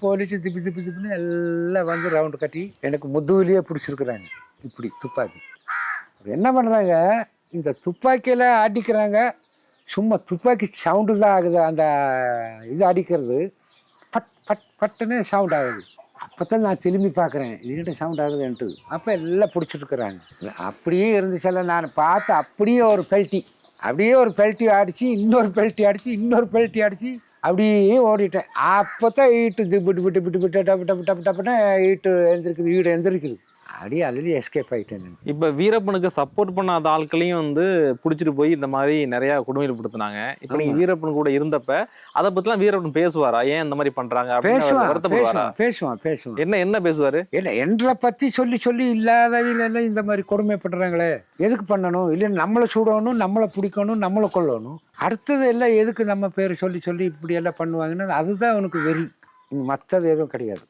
Police திப்பி திப்பி திப்பின்னு எல்லாம் வந்து ரவுண்டு கட்டி எனக்கு முதுகுலேயே பிடிச்சிருக்குறாங்க இப்படி துப்பாக்கி. என்ன பண்ணுறாங்க, இந்த துப்பாக்கியில் அடிக்கிறாங்க. சும்மா துப்பாக்கி சவுண்டு தான் ஆகுது, அந்த இது அடிக்கிறது பட் பட் பட்டுன்னு சவுண்ட் ஆகுது. அப்போ தான் நான் திரும்பி பார்க்குறேன், இதுகிட்ட சவுண்ட் ஆகுதுன்ட்டு. அப்போ எல்லாம் பிடிச்சிருக்குறாங்க. அப்படியே இருந்துச்செல்லாம் நான் பார்த்து அப்படியே ஒரு பெல்ட்டி அடித்து, இன்னொரு பெல்ட்டி அடித்து, இன்னொரு பெல்ட்டி அடித்து அப்படியே ஓடிட்டேன். அப்போ தான் ஈட்டு விட்டு விட்டு விட்டு விட்டு டப்பு டப்பு டப்பு டப்புன்னு வீடு எந்திரிக்குது. அப்படியே அதுலேயே எஸ்கேப் ஆகிட்டேன். இப்போ வீரப்பனுக்கு சப்போர்ட் பண்ணாத ஆட்களையும் வந்து பிடிச்சிட்டு போய் இந்த மாதிரி நிறைய கொடுமைப்படுத்தினாங்க. இப்போ நீங்க வீரப்பன் கூட இருந்தப்ப அதை பத்திலாம் வீரப்பன் பேசுவாரா? ஏன் இந்த மாதிரி பண்றாங்க? பேசுவான். என்ன பேசுவாரு? என்னை பத்தி சொல்லி இல்லாதவங்க இந்த மாதிரி கொடுமைப்படுறாங்களே, எதுக்கு பண்ணணும்? இல்லை நம்மளை சுடணும், நம்மளை பிடிக்கணும், நம்மளை கொல்லணும். அடுத்தது எல்லாம் எதுக்கு நம்ம பேர் சொல்லி இப்படி எல்லாம் பண்ணுவாங்கன்னு அதுதான் அவனுக்கு வெறி. மற்றது எதுவும் கிடையாது.